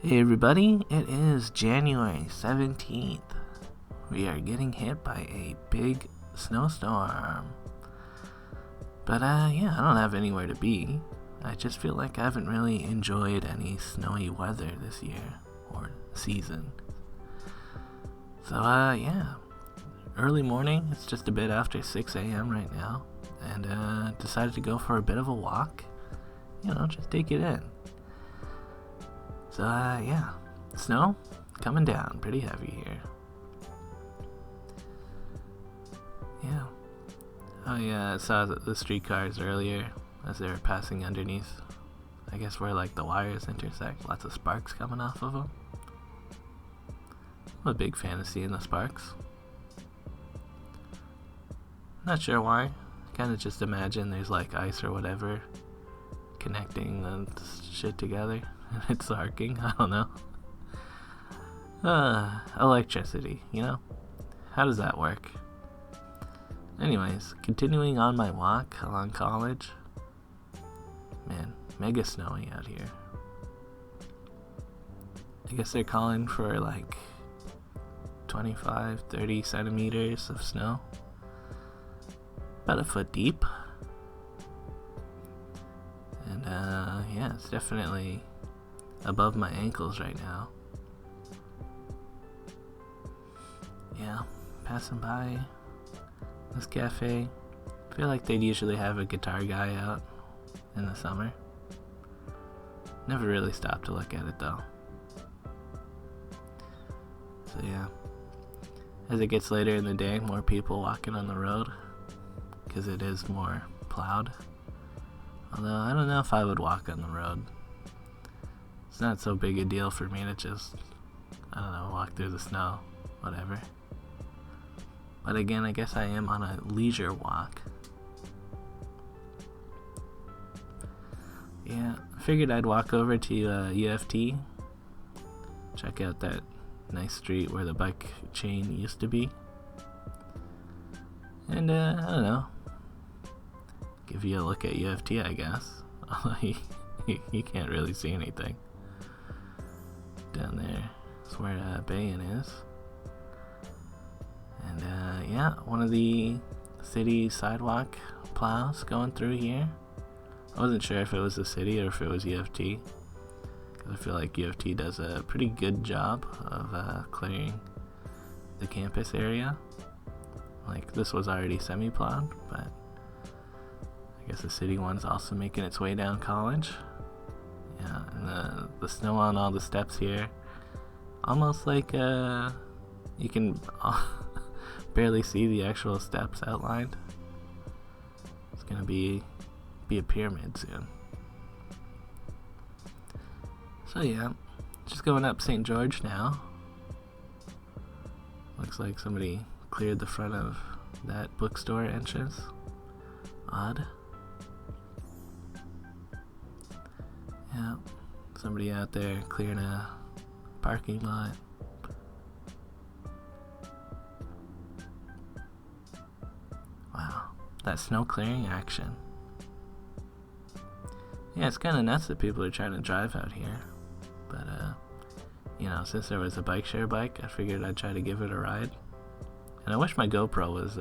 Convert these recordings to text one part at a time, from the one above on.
Hey everybody, it is January 17th. We are getting hit by a big snowstorm. But yeah, I don't have anywhere to be. I just feel like I haven't really enjoyed any snowy weather this year, or season. So yeah, early morning, it's just a bit after 6 a.m. right now, and decided to go for a bit of a walk. Just take it in. So yeah, snow coming down pretty heavy here. Yeah. Oh yeah, I saw the streetcars earlier as they were passing underneath. I guess where like the wires intersect, lots of sparks coming off of them. I'm a big fan of seeing the sparks. Not sure why. Kind of just imagine there's like ice or whatever connecting the shit together. It's arcing, I don't know. Electricity, How does that work? Anyways, continuing on my walk along college. Man, mega snowy out here. I guess they're calling for like 25, 30 centimeters of snow. About a foot deep. And yeah, it's definitely above my ankles right now. Yeah, passing by this cafe. I feel like they'd usually have a guitar guy out in the summer. Never really stopped to look at it though. So yeah, as it gets later in the day, more people walking on the road because it is more plowed. Although I don't know if I would walk on the road. It's not so big a deal for me to just, walk through the snow, whatever. But again, I guess I am on a leisure walk. Yeah, I figured I'd walk over to UFT, check out that nice street where the bike chain used to be. And, I don't know, give you a look at UFT, I guess. Although you can't really see anything. Down there is where Bayan is. And yeah, one of the city sidewalk plows going through here. I wasn't sure if it was the city or if it was UFT. I feel like UFT does a pretty good job of clearing the campus area. Like, this was already semi-plowed, but I guess the city one's also making its way down College. Yeah, and the snow on all the steps here, almost like you can barely see the actual steps outlined. It's gonna be a pyramid soon. So yeah, just going up St. George now. Looks like somebody cleared the front of that bookstore entrance. Odd. Yeah, somebody out there clearing a parking lot. Wow, that snow clearing action. Yeah, it's kind of nuts that people are trying to drive out here. But, since there was a bike share bike, I figured I'd try to give it a ride. And I wish my GoPro was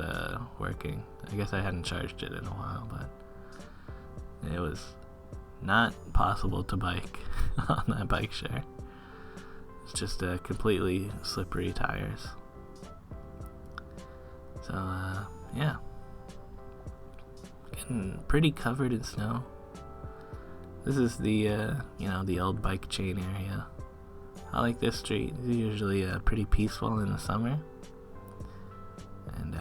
working. I guess I hadn't charged it in a while, but it was not possible to bike on that bike share. It's just completely slippery tires. So yeah, getting pretty covered in snow. This is the the old bike chain area. I like this street. It's usually pretty peaceful in the summer, and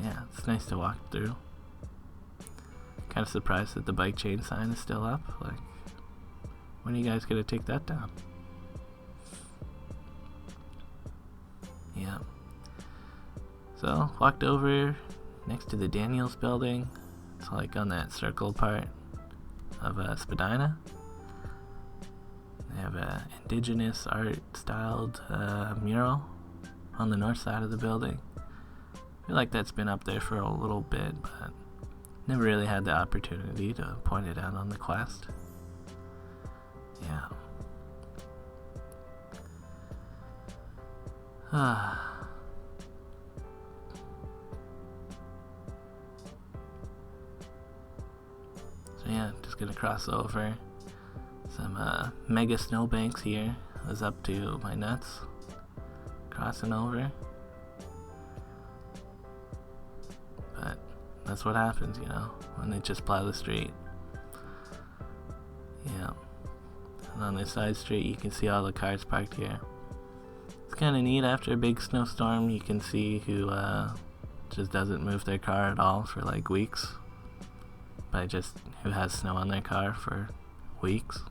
yeah, it's nice to walk through. Kind of surprised that the bike chain sign is still up. Like, when are you guys gonna take that down? Yeah. So, walked over next to the Daniels building. It's like on that circle part of Spadina. They have a indigenous art styled mural on the north side of the building. I feel like that's been up there for a little bit, but never really had the opportunity to point it out on the quest. Yeah. So yeah, just gonna cross over some mega snowbanks here. I was up to my nuts crossing over. But that's what happens, you know, when they just plow the street. Yeah. And on this side street you can see all the cars parked here. It's kind of neat. After a big snowstorm you can see who just doesn't move their car at all for like weeks. By just who has snow on their car for weeks.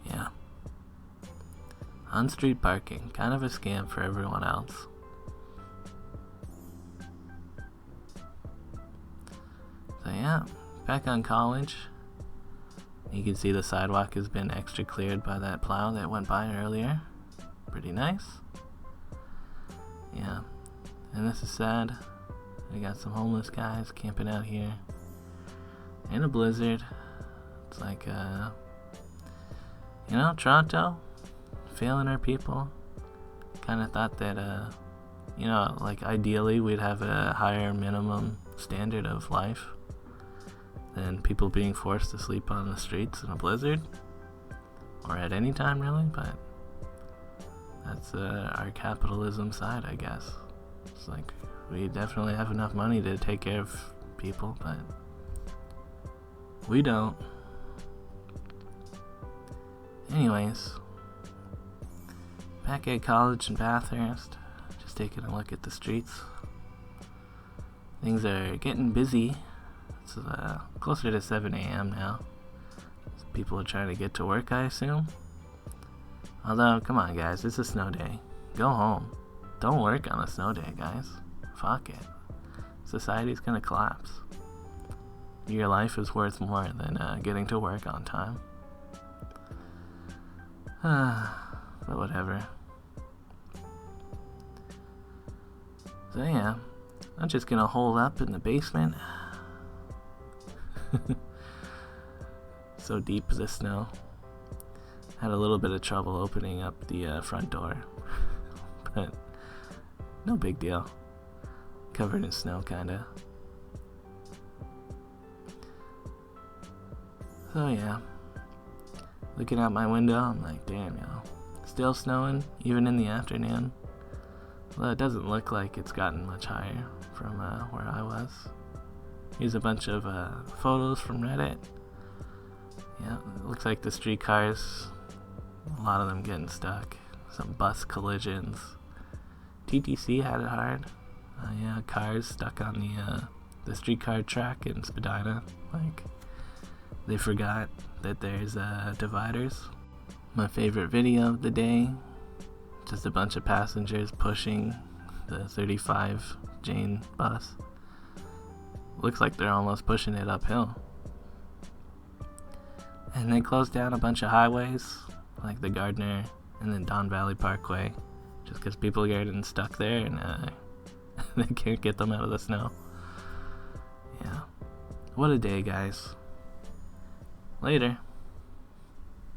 Yeah. On-street parking, kind of a scam for everyone else. So yeah, back on college. You can see the sidewalk has been extra cleared by that plow that went by earlier. Pretty nice. Yeah, and this is sad. We got some homeless guys camping out here in a blizzard. It's like, you know, Toronto, failing our people. Kind of thought that, you know, like ideally we'd have a higher minimum standard of life than people being forced to sleep on the streets in a blizzard. Or at any time, really, but that's our capitalism side, I guess. It's like, we definitely have enough money to take care of people, but we don't. Anyways, back at college in Bathurst, just taking a look at the streets. Things are getting busy. It's closer to 7 a.m. now. People are trying to get to work, I assume. Although, come on guys, it's a snow day. Go home. Don't work on a snow day, guys. Fuck it. Society's gonna collapse. Your life is worth more than getting to work on time. But whatever. So yeah, I'm just gonna hole up in the basement. So deep is the snow. Had a little bit of trouble opening up the front door. But no big deal. Covered in snow, kinda. So yeah, looking out my window, I'm like, damn, yo, still snowing, even in the afternoon. Well, it doesn't look like it's gotten much higher from where I was. Here's a bunch of photos from Reddit. Yeah, it looks like the streetcars, a lot of them getting stuck. Some bus collisions. TTC had it hard. Yeah, cars stuck on the streetcar track in Spadina. Like, they forgot that there's dividers. My favorite video of the day, just a bunch of passengers pushing the 35 Jane bus. Looks like they're almost pushing it uphill. And they closed down a bunch of highways, like the Gardner and then Don Valley Parkway, just because people are getting stuck there and they can't get them out of the snow. Yeah. What a day, guys. Later.